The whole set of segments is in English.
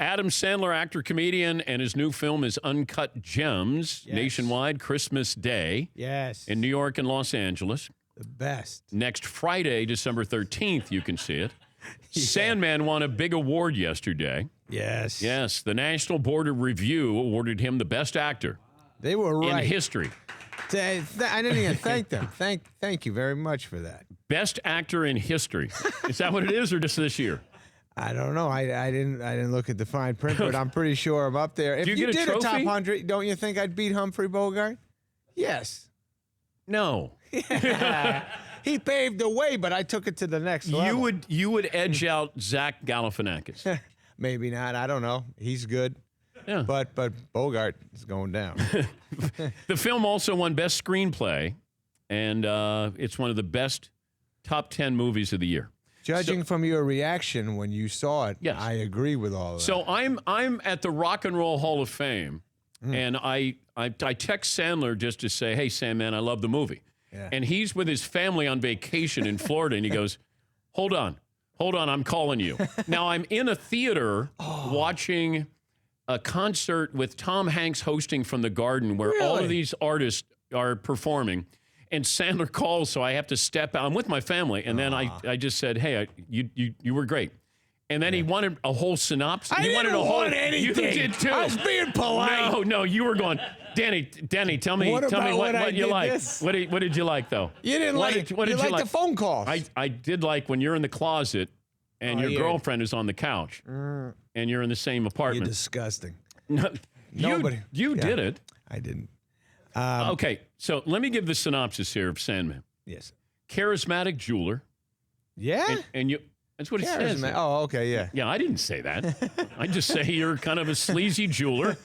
Adam Sandler, actor, comedian, and his new film is Uncut Gems, nationwide, Christmas Day. Yes. In New York and Los Angeles. The best. Next Friday, December 13th, you can see it. Sandman won a big award yesterday. Yes. Yes, the National Board of Review awarded him the best actor. They were right. In history. I didn't even thank them. Thank you very much for that. Best actor in history. Is that what it is, or just this year? I don't know. I didn't look at the fine print, but I'm pretty sure I'm up there. If you did a top 100, don't you think I'd beat Humphrey Bogart? Yes. No. He paved the way, but I took it to the next level. You would edge out Zach Galifianakis. Maybe not. I don't know. He's good. Yeah. But Bogart is going down. The film also won Best Screenplay, and it's one of the best top 10 movies of the year. Judging from your reaction when you saw it, yes. I agree with all of that. So I'm at the Rock and Roll Hall of Fame, and I text Sandler just to say, hey, Sam, man, I love the movie. Yeah. And he's with his family on vacation in Florida, and he goes, hold on, I'm calling you. Now, I'm in a theater watching a concert with Tom Hanks hosting from the Garden where all of these artists are performing. And Sandler calls, so I have to step out. I'm with my family. And then I just said, hey, you were great. And then he wanted a whole synopsis. I didn't want anything. You did too. I was being polite. No, you were going, Danny, tell me what you like. What did you like, though? You didn't like what did you like the phone calls. I did like when you're in the closet and your girlfriend is on the couch and you're in the same apartment. You're disgusting. No, Nobody. You did it. I didn't. Okay, so let me give the synopsis here of Sandman. Yes. Charismatic jeweler. Yeah? And you, that's what it says. Oh, okay, yeah. Yeah, I didn't say that. I just say you're kind of a sleazy jeweler.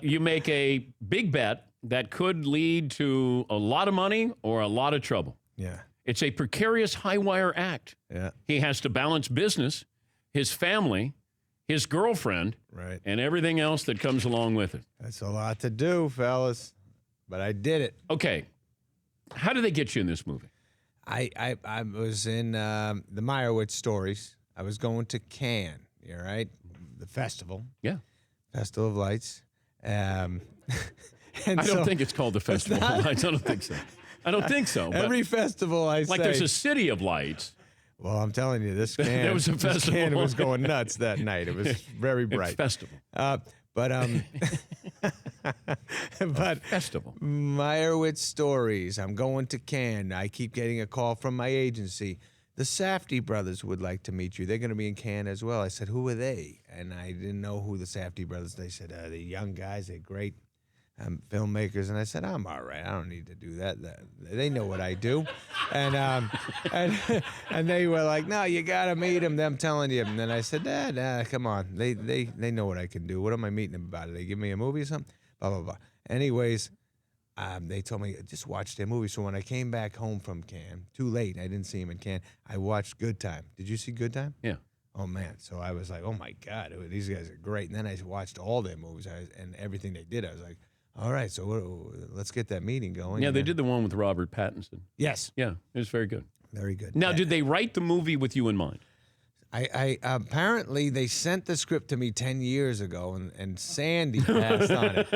You make a big bet that could lead to a lot of money or a lot of trouble. Yeah. It's a precarious high-wire act. Yeah. He has to balance business, his family, his girlfriend, and everything else that comes along with it. That's a lot to do, fellas. But I did it. Okay. How did they get you in this movie? I was in the Meyerowitz Stories. I was going to Cannes, all right? The festival. Yeah. Festival of Lights. I don't think it's called the Festival of Lights. I don't think so. I don't think so. Every festival I say. Like there's a City of Lights. Well, I'm telling you, this Cannes, there was a festival. Cannes was going nuts that night. It was very bright. Festival. But Festival. Meyerowitz Stories. I'm going to Cannes. I keep getting a call from my agency. The Safdie brothers would like to meet you. They're going to be in Cannes as well. I said, who are they? And I didn't know who the Safdie brothers. They said, they're young guys. They're great filmmakers. And I said, I'm all right. I don't need to do that. They know what I do. And they were like, no, you got to meet them. I'm telling you. And then I said, nah, come on. They know what I can do. What am I meeting them about? They give me a movie or something? Blah, blah, blah. Anyways, they told me, just watch their movie. So when I came back home from Cannes, too late, I didn't see him in Cannes, I watched Good Time. Did you see Good Time? Yeah. Oh, man. So I was like, oh, my God, these guys are great. And then I watched all their movies and everything they did. I was like, all right, so let's get that meeting going. Yeah, they did the one with Robert Pattinson. Yes. Yeah, it was very good. Very good. Now, did they write the movie with you in mind? I apparently they sent the script to me 10 years ago, and Sandy passed on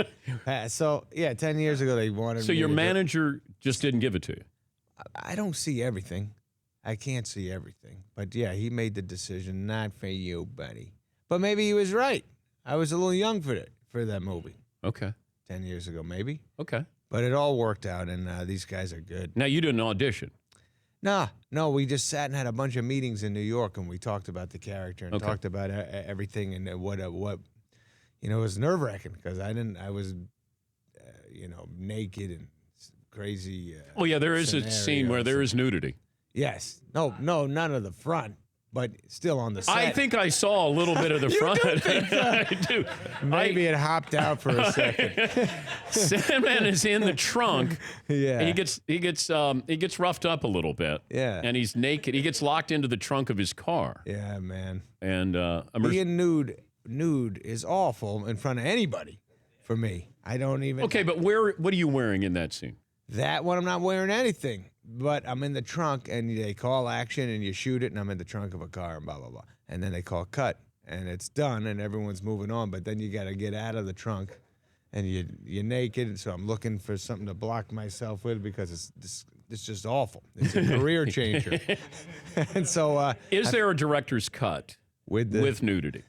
it. So, yeah, 10 years ago they wanted me So your manager just didn't give it to you? I don't see everything. I can't see everything. But, yeah, he made the decision, not for you, buddy. But maybe he was right. I was a little young for that movie. Okay. 10 years ago, maybe. Okay. But it all worked out, and these guys are good. Now, you didn't audition. No, we just sat and had a bunch of meetings in New York, and we talked about the character and talked about everything and what it was nerve-wracking because I was naked and crazy. Oh, yeah, there is a scene where there is nudity. Yes. No, none of the front. But still on the set. I think I saw a little bit of the front. Do think so? I do. Maybe it hopped out for a second. Sandman is in the trunk. Yeah. And he gets roughed up a little bit. Yeah. And he's naked. He gets locked into the trunk of his car. Yeah, man. And being nude is awful in front of anybody. For me, I don't even. Okay, but what are you wearing in that scene? That one, I'm not wearing anything. But I'm in the trunk, and they call action, and you shoot it, and I'm in the trunk of a car, and blah, blah, blah. And then they call cut, and it's done, and everyone's moving on. But then you got to get out of the trunk, and you're naked. So I'm looking for something to block myself with because it's just awful. It's a career changer. And so, is there a director's cut with nudity?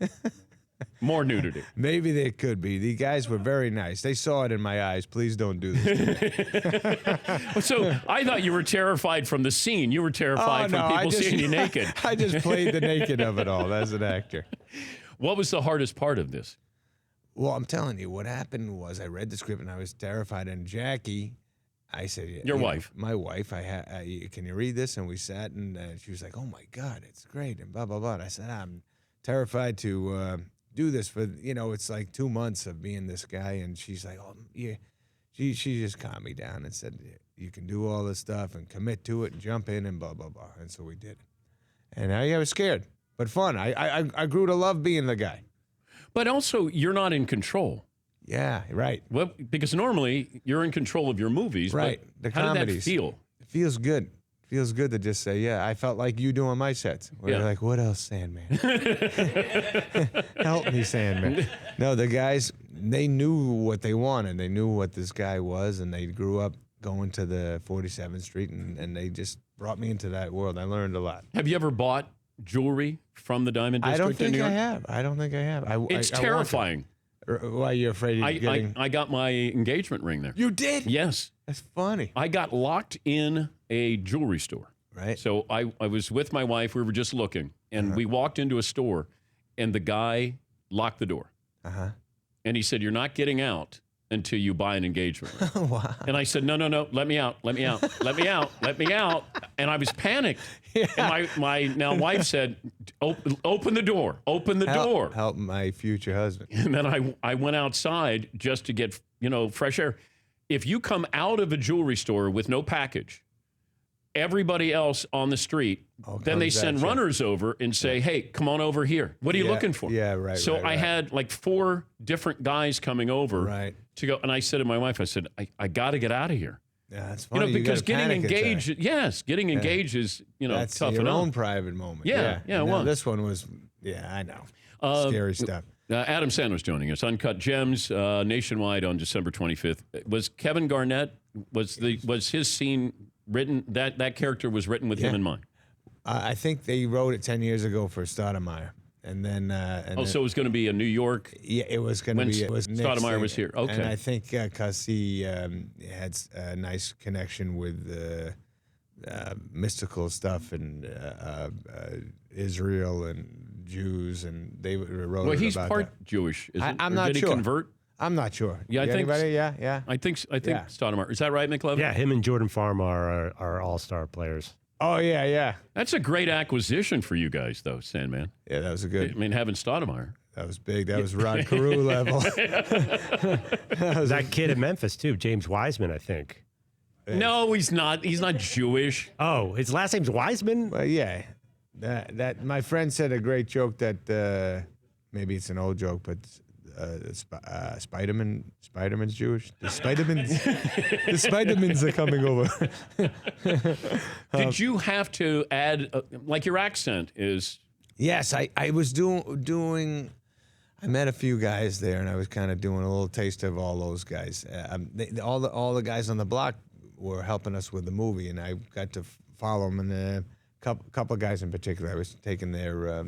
More nudity. Maybe there could be. The guys were very nice. They saw it in my eyes. Please don't do this to me. So I thought you were terrified from the scene. You were terrified from people seeing you naked. I just played the naked of it all as an actor. What was the hardest part of this? Well, I'm telling you, what happened was I read the script and I was terrified. And Jackie, I said, Your wife. My wife, can you read this? And we sat and she was like, oh my God, it's great. And blah, blah, blah. And I said, I'm terrified to do this for, it's like 2 months of being this guy. And she's like, oh, yeah. She just calmed me down and said, you can do all this stuff and commit to it and jump in and blah, blah, blah. And so we did it. And I was scared, but fun. I grew to love being the guy. But also, you're not in control. Yeah, right. Well, because normally you're in control of your movies. Right. But The how comedies. did that feel? It feels good. Feels good to just say, yeah, I felt like you do on my sets. Where Yeah. you're like, what else, Sandman? Help me, Sandman. No, the guys, they knew what they wanted. They knew what this guy was, and they grew up going to the 47th Street, and they just brought me into that world. I learned a lot. Have you ever bought jewelry from the Diamond District I don't in think New I York? have. I don't think I have. It's I want to. terrifying. Why, you're afraid of getting... I got my engagement ring there. You did? Yes. That's funny. I got locked in a jewelry store. Right. So I was with my wife. We were just looking, and we walked into a store, and the guy locked the door. Uh-huh. And he said, you're not getting out until you buy an engagement ring. Wow. And I said, no, let me out, let me out, let me out, let me out. And I was panicked. Yeah. And my now wife said, open the door, open the door. Help my future husband. And then I went outside just to get, fresh air. If you come out of a jewelry store with no package, everybody else on the street, then they send runners over and say, hey, come on over here. What are you looking for? Yeah, right. So right, I had like 4 different guys coming over to go. And I said to my wife, I said, I got to get out of here. Yeah, that's funny. Because getting engaged, getting engaged is, that's tough your enough. own private moment. Yeah, well. This one was, I know. Scary stuff. Adam Sandler's joining us. Uncut Gems, nationwide on December 25th. Was Kevin Garnett, was his scene written, that character was written with him in mind? I think they wrote it 10 years ago for Stoudemire. And then... so it was going to be a New York... Yeah, it was going to be... It was Stoudemire was here. Okay. And I think because he had a nice connection with mystical stuff and Israel and Jews, and they wrote it about he's part Jewish, isn't I'm not sure. Did he convert? I'm not sure. Yeah, I think... Anybody? Yeah. I think Stoudemire. Is that right, McLevin? Yeah, him and Jordan Farm are all-star players. Oh, yeah. That's a great acquisition for you guys, though, Sandman. Yeah, that was a good... I mean, having Stoudemire. That was big. That was Rod Carew level. That kid at Memphis, too, James Wiseman, I think. No, he's not. He's not Jewish. Oh, his last name's Wiseman? Well, yeah. That my friend said a great joke that maybe it's an old joke, but Spiderman's Jewish. The Spidermans are coming over. Did you have to add, like your accent is? Yes, I was doing. I met a few guys there, and I was kind of doing a little taste of all those guys. All the guys on the block were helping us with the movie, and I got to follow them. And a couple of guys in particular, I was taking their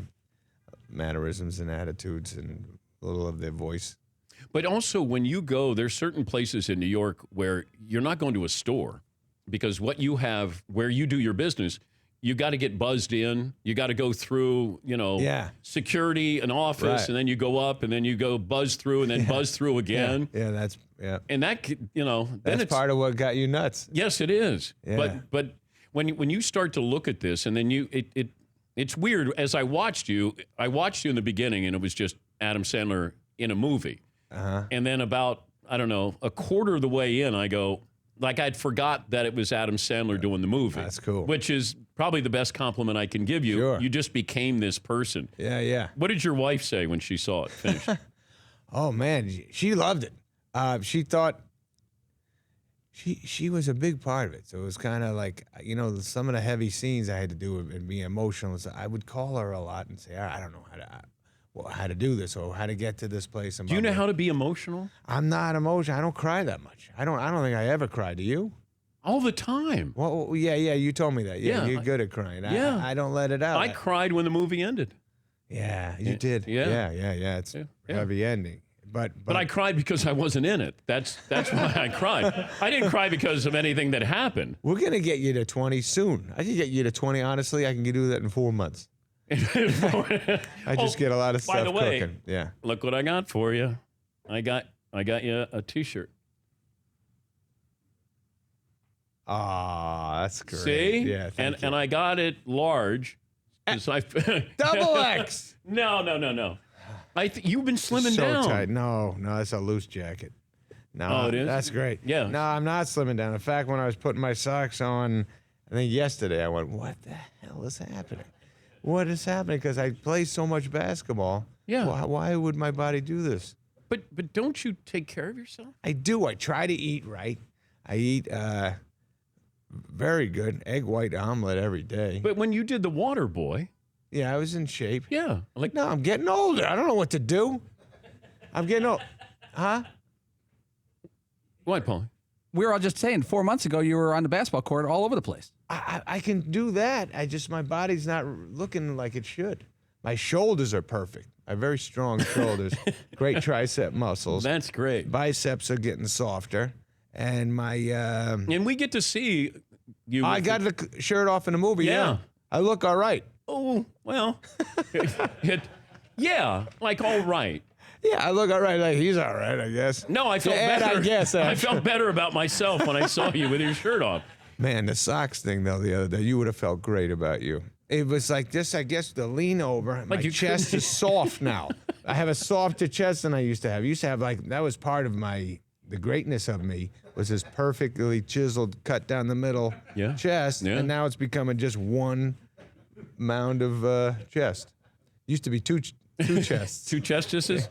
mannerisms and attitudes and a little of their voice. But also, when you go, there's certain places in New York where you're not going to a store because what you have, where you do your business, you got to get buzzed in. You got to go through, security, an office, and then you go up, and then you go buzz through, and then buzz through again. Yeah, and that, then that's part of what got you nuts. Yes, it is. Yeah. But when you start to look at this, and then it's weird. As I watched you in the beginning, and it was just Adam Sandler in a movie. And then about, I don't know, a quarter of the way in, I go, like I'd forgot that it was Adam Sandler doing the movie. That's cool. Which is probably the best compliment I can give you. Sure. You just became this person. Yeah. What did your wife say when she saw it finished? Oh, man, she loved it. She thought she was a big part of it. So it was kind of like, some of the heavy scenes I had to do and be emotional. So I would call her a lot and say, I don't know how to do this or how to get to this place. And Do you know how to be emotional? I'm not emotional. I don't cry that much. I don't think I ever cry. Do you? All the time. Well, yeah. You told me that. Yeah, Yeah, you're good at crying. yeah. I don't let it out. I cried when the movie ended. Yeah, you did. Yeah. Yeah. It's a Yeah. heavy ending. But But I cried because I wasn't in it. That's why I cried. I didn't cry because of anything that happened. we're gonna get you to 20 soon. I can get you to 20. Honestly, I can do that in 4 months. I just get a lot of stuff by the way, cooking. Yeah. Look what I got for you. I got you a T-shirt. Ah, that's great. See? Yeah. Thank you. And I got it large. 'Cause I Double X. No. You've been slimming so down. tight. No, that's a loose jacket. No, Oh, it is? That's great. Yeah. No, I'm not slimming down. In fact, when I was putting my socks on, I think yesterday, I went, "What the hell is happening? What is happening?" Because I play so much basketball. Yeah. Why would my body do this? But don't you take care of yourself? I do. I try to eat right. I eat very good egg white omelet every day. But when you did the Water Boy, Yeah, I was in shape. yeah, like No, I'm getting older. I don't know what to do. I'm getting old. Huh? what, Paul? We were all just saying 4 months ago you were on the basketball court all over the place. I can do that. My body's not looking like it should. My shoulders are perfect. I have very strong shoulders, great tricep muscles. That's great. Biceps are getting softer, and my And we get to see you. I with got the shirt off in the movie. Yeah. I look all right. Oh, well. Yeah, like all right. Yeah, I look all right. Like he's all right, I guess. No, I felt Yeah, better. I guess, I felt better about myself when I saw you with your shirt off. Man, the socks thing though the other day, you would have felt great about you. It was like this, I guess, the lean over. My you chest is soft now. I have a softer chest than I used to have. I used to have that was part of the greatness of me was this perfectly chiseled, cut down the middle chest, Yeah. and now it's becoming just one mound of chest. Used to be two chests. Two chestises?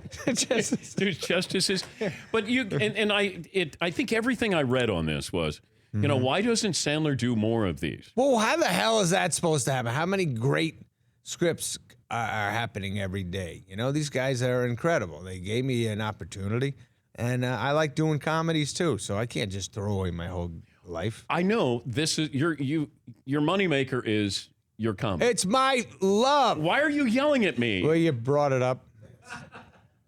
Two chestises. But you and I think everything I read on this was, you know, why doesn't Sandler do more of these? Well, how the hell is that supposed to happen? How many great scripts are happening every day? You know, these guys are incredible. They gave me an opportunity, and I like doing comedies too. So I can't just throw away my whole life. I know this is your moneymaker is your comedy. It's my love. Why are you yelling at me? Well, you brought it up.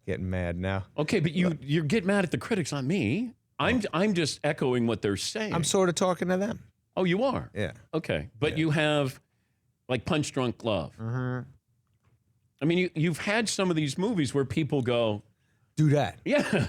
Getting mad now. Okay, but you get mad at the critics, not me. I'm just echoing what they're saying. I'm sort of talking to them. Oh, you are? Yeah. Okay, but you have like Punch Drunk Love. I mean, you've had some of these movies where people go, Do that. yeah.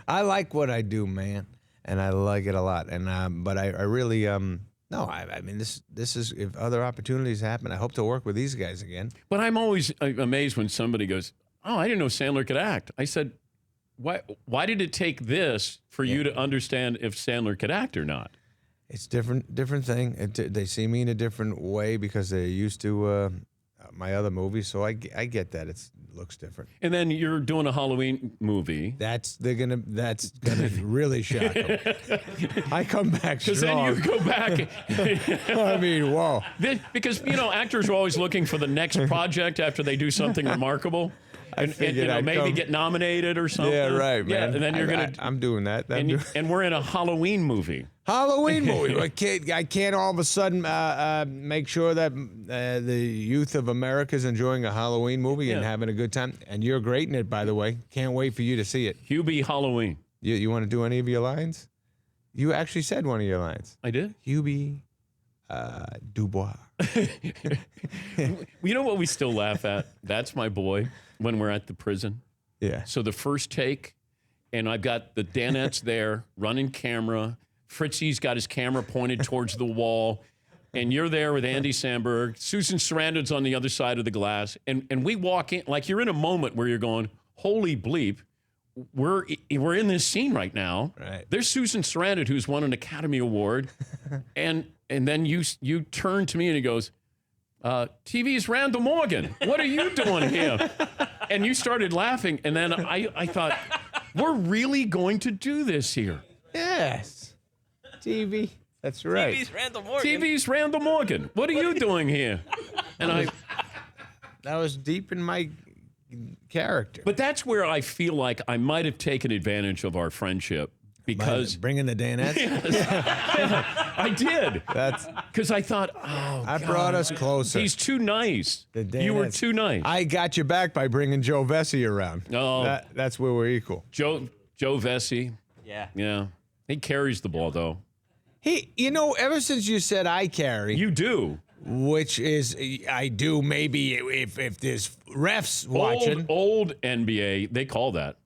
I like what I do, man, and I like it a lot. And but I really no. I mean, this is if other opportunities happen, I hope to work with these guys again. But I'm always amazed when somebody goes, "Oh, I didn't know Sandler could act." I said, "Why did it take this for you to understand if Sandler could act or not?" It's different thing. They see me in a different way because they're used to my other movies, so I get that it looks different. And then you're doing a Halloween movie. That's gonna really shock them. I come back Because then strong. you go back. I mean, whoa. Because, you know, actors are always looking for the next project after they do something remarkable. And figured I'd maybe come- get nominated or something. Yeah, right, man. Yeah, and then you're going I'm doing that. and we're in a Halloween movie. Halloween movie. I can't all of a sudden make sure that the youth of America is enjoying a Halloween movie and Yeah. having a good time. And you're great in it, by the way. Can't wait for you to see it. Hubie Halloween. You want to do any of your lines? You actually said one of your lines. I did? Hubie Dubois. You know what we still laugh at? That's my boy when we're at the prison. Yeah. So the first take, and I've got the Danettes there running camera. Fritzy's got his camera pointed towards the wall. And you're there with Andy Samberg. Susan Sarandon's on the other side of the glass. And we walk in, like you're in a moment where you're going, holy bleep, we're in this scene right now. Right. There's Susan Sarandon, who's won an Academy Award. and then you turn to me and he goes, TV's Randall Morgan. What are you doing here? And you started laughing. And then I thought, we're really going to do this here. Yes. TV. That's right. TV's Randall Morgan. TV's Randall Morgan. What are you doing here? And That was deep in my character. But that's where I feel like I might have taken advantage of our friendship because bringing the Danettes, I did. that's Because I thought, oh, that brought us closer. he's too nice. The You were Danettes. too nice. I got you back by bringing Joe Vesey around. Oh. That's where we're equal. Joe Vesey. Yeah. He carries the ball, though. Ever since you said I carry, You do. which is I do maybe if there's refs watching. Old NBA, they call that.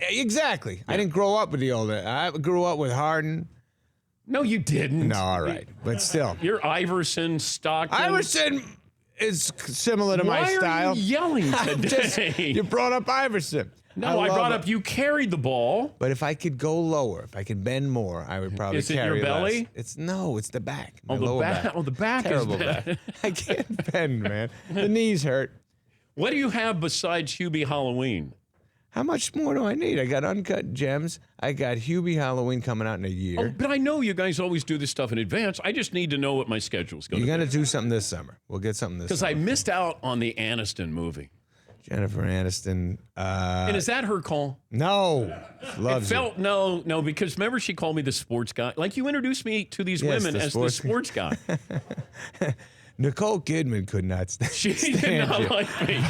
Exactly. I didn't grow up with the older. I grew up with Harden. No, you didn't. No, all right. But still. You're Iverson, Stockton. Iverson is similar to my Why style. are you yelling today? You brought up Iverson. No, I love brought it. up you carried the ball. But if I could go lower, if I could bend more, I would probably Is it carry your belly? less. It's the back. My Oh, the lower back. Oh, the back is Terrible bad. back. I can't bend, man. The knees hurt. What do you have besides Hubie Halloween? How much more do I need? I got Uncut Gems. I got Hubie Halloween coming out in a year. Oh, but I know you guys always do this stuff in advance. I just need to know what my schedule's going You're to be. going to do something this summer. We'll get something this Because summer. I missed out on the Aniston movie. Jennifer Aniston. And is that her call? No. Loves it. No, because remember she called me the sports guy. Like you introduced me to these Yes, women the as sports- the sports guy. Nicole Kidman could not stand She did not like me.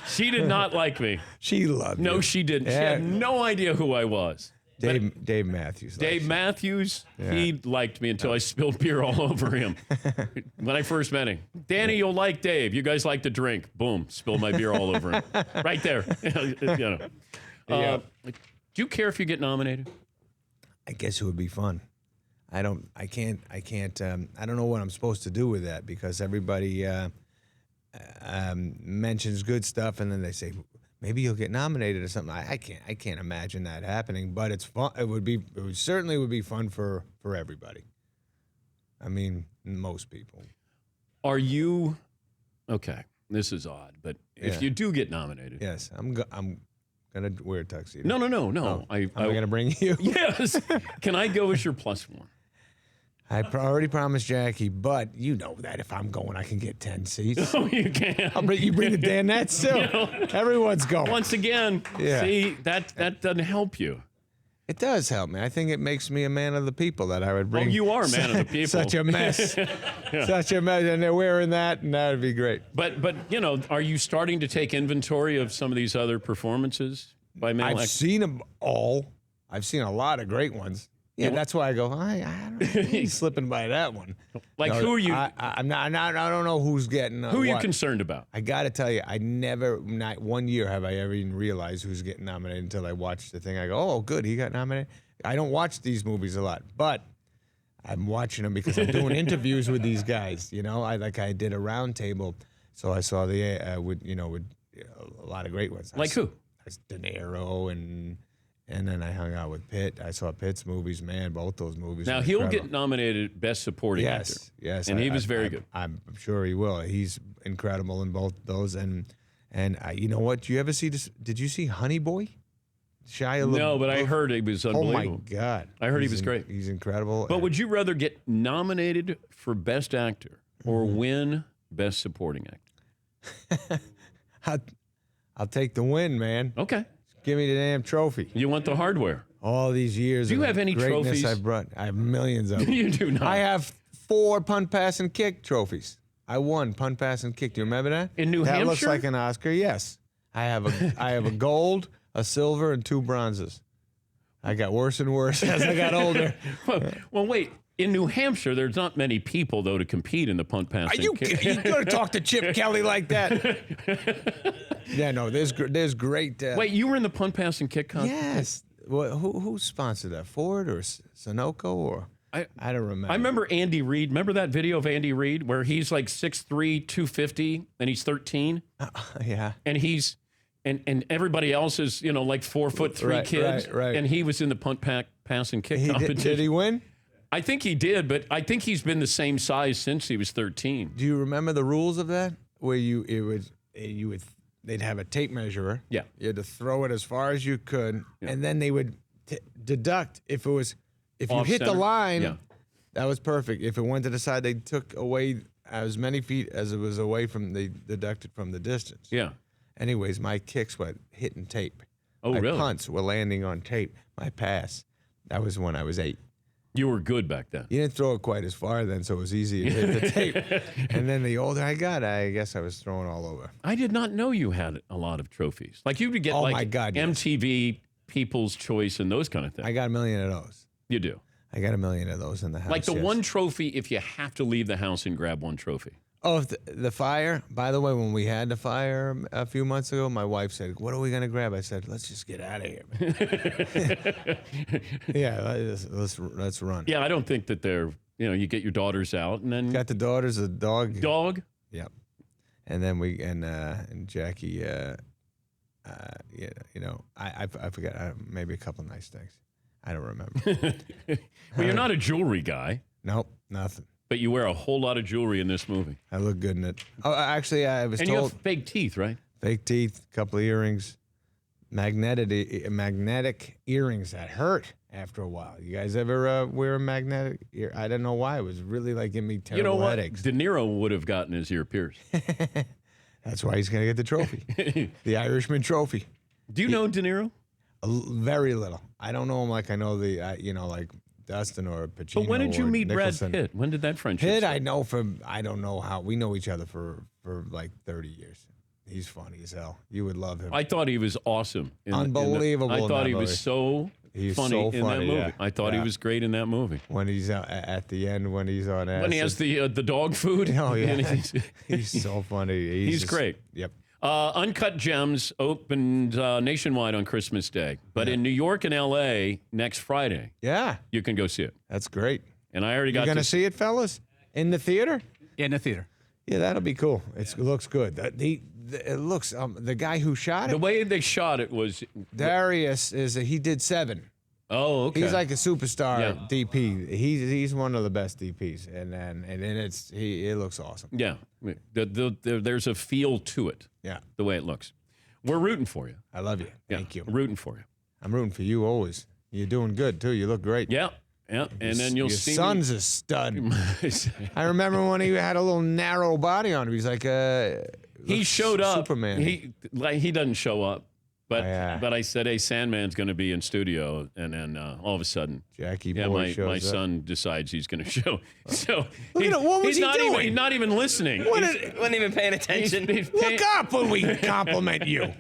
She did not like me. She loved No, you. she didn't. She Yeah. had no idea who I was. Dave Matthews. Dave Matthews, he liked me until I spilled beer all over him when I first met him. Danny, you'll like Dave. You guys like to drink. Boom, spilled my beer all over him. Right there. Do you care if you get nominated? I guess it would be fun. I don't know what I'm supposed to do with that because everybody mentions good stuff and then they say maybe you'll get nominated or something. I can't imagine that happening, but it's fun. It would certainly be fun for everybody. I mean, most people. Are you okay? This is odd, but if Yeah. you do get nominated, Yes, I'm gonna wear a tuxedo. no. Am I gonna bring you? Yes. Can I go as your plus one? I already promised Jackie, but you know that if I'm going, I can get 10 seats. Oh, you can. You bring the Danettes too. Everyone's going. Once again, Yeah. see that doesn't help you. It does help me. I think it makes me a man of the people that I would bring. Oh, you are a man of the people. Such a mess. Such a mess. And they're wearing that, and that would be great. But are you starting to take inventory of some of these other performances by male I've actors? seen them all. I've seen a lot of great ones. Yeah, that's why I go, I don't know. He's slipping by that one. Like, No, who are you? I'm not, I don't know who's getting Who are you what. concerned about? I got to tell you, not 1 year have I ever even realized who's getting nominated until I watched the thing. I go, oh, good, he got nominated. I don't watch these movies a lot, but I'm watching them because I'm doing interviews with these guys. I did a round table, so I saw with a lot of great ones. Like who? De Niro and then I hung out with Pitt. I saw Pitt's movies. Man, both those movies. Now were he'll incredible. get nominated Best Supporting Actor. Yes, and he was very good. I'm sure he will. He's incredible in both those. And you know what? Did you ever see this? Did you see Honey Boy? Shia No, but I LaBeouf? heard he was Oh unbelievable. my God! I heard he was great. He's incredible. But would you rather get nominated for Best Actor or win Best Supporting Actor? I'll take the win, man. Okay. Give me the damn trophy. You want the hardware. All these years. Do you of have any greatness trophies? I've brought. I have millions of them. You do not. I have 4 punt, pass, and kick trophies. I won punt, pass, and kick. Do you remember that? In New That looks Hampshire? like an Oscar. Yes. I have a gold, a silver, and 2 bronzes. I got worse and worse as I got older. Well, wait. In New Hampshire, there's not many people, though, to compete in the punt, pass, Are and you kick. going to talk to Chip Kelly like that? Yeah, no, there's great. Wait, you were in the punt, pass, and kick contest? Yes. Well, who sponsored that? Ford or Sunoco or I don't remember. I remember Andy Reid. Remember that video of Andy Reid where he's like 6'3", 250, and he's 13? Yeah. And he's and everybody else is, like 4'3" Right, kids. right. And he was in the punt, pass, and kick competition. Did he win? I think he did, but I think he's been the same size since he was 13. Do you remember the rules of that? Where they'd have a tape measurer. Yeah. You had to throw it as far as you could, and then they would deduct if you Off hit the center? line. Yeah. That was perfect. If it went to the side, they took away as many feet as it was away from the deducted from the distance. Yeah. Anyways, my kicks were hitting tape. Oh, my really? punts were landing on tape. My pass, that was when I was 8. You were good back then. You didn't throw it quite as far then, so it was easy to hit the tape. And then the older I got, I guess I was throwing all over. I did not know you had a lot of trophies. Like you would get Oh, my God, yes. MTV, People's Choice, and those kind of things. I got a million of those. You do. I got a million of those in the house. Like the yes. one trophy if you have to leave the house and grab one trophy. Oh, the fire. By the way, when we had the fire a few months ago, my wife said, "What are we gonna grab?" I said, "Let's just get out of here, man." Yeah, let's run. Yeah, I don't think that they're, you get your daughters out and then Got the daughters, a dog. dog. Yep. And then we and Jackie. I forgot maybe a couple nice things. I don't remember. Well, you're not a jewelry guy, Nope, nothing. but you wear a whole lot of jewelry in this movie. I look good in it. Oh, actually, I was And you told have fake teeth, right? fake teeth, couple of earrings, magnetic earrings that hurt after a while. You guys ever wear a magnetic ear? I don't know why. It was really like giving me terrible You know what? headaches. De Niro would have gotten his ear pierced. That's why he's gonna get the trophy, the Irishman trophy. Do you know De Niro? Very little. I don't know him like I know the like Dustin or Pacino. But when did you or meet Nicholson. Brad Pitt? When did that friendship Pitt, start? I know from I don't know how we know each other for like 30 years. He's funny as hell. You would love him. I thought he was awesome. Unbelievable I in thought that he was movie. so He's funny so in that funny, movie. yeah. I thought he Yeah. was great in that movie. When he's at the end, when he's on acid. When he has the dog food. Oh yeah, And he's so funny. He's just- great. Yep. Uncut Gems opened nationwide on Christmas Day, but in New York and L.A. next Friday, Yeah, you can go see it. that's great. And I already You're got gonna to see it, fellas, in the theater. In the theater. Yeah, that'll be cool. It looks good. It looks. The guy who shot The it, way they shot it was. Darius, he did 7. Oh, okay. He's like a superstar Yeah. DP. He's one of the best DPs, and it looks awesome. Yeah. There's a feel to it, Yeah, the way it looks. We're rooting for you. I love you. Yeah, Thank you. Rooting for you. I'm rooting for you always. You're doing good too. You look great. Yeah. Yeah. And then you'll your see. son's a stud. me. I remember when he had a little narrow body on him. He's like He showed up. Superman. He doesn't show up. But Yeah. but I said, hey, Sandman's going to be in studio, and then all of a sudden, Jackie yeah, boy shows my up. son decides he's going to show. So Look at him. What was he's he not doing? he's not even listening. Wasn't even paying attention. Look up when we compliment you.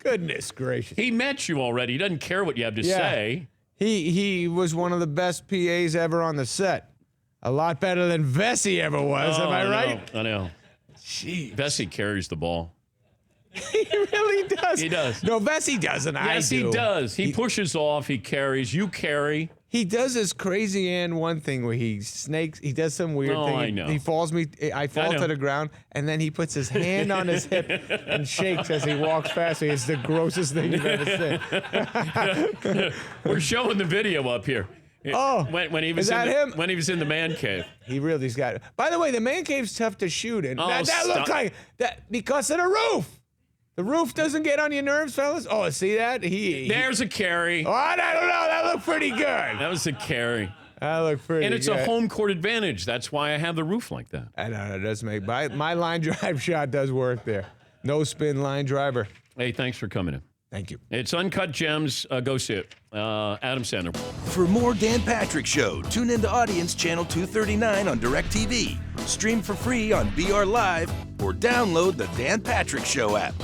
Goodness gracious. He met you already. He doesn't care what you have to Yeah. say. He was one of the best PAs ever on the set. A lot better than Vesey ever was. Am I right? I know. Jeez. Vesey carries the ball. He really does. He does. No, Vesey doesn't. Yes, I do. he does. He pushes off. He carries. You carry. He does this crazy and one thing where he snakes. He does some weird Oh, thing. I know. He falls me. I fall know. to the ground, and then he puts his hand on his hip and shakes as he walks past me. It's the grossest thing you've ever seen. We're showing the video up here. Oh, when he was is that him? When he was in the man cave. He really's got it. By the way, the man cave's tough to shoot, and Oh, that looks stop. like that because of the roof. The roof doesn't get on your nerves, fellas. Oh, see that? There's a carry. Oh, I don't know. That looked pretty good. That was a carry. That looked pretty. And it's good. a home court advantage. That's why I have the roof like that. I know it does make my line drive shot does work there. No spin line driver. Hey, thanks for coming in. Thank you. It's Uncut Gems. Go see it. Adam Sandler. For more Dan Patrick Show, tune into Audience Channel 239 on DirecTV. Stream for free on BR Live or download the Dan Patrick Show app.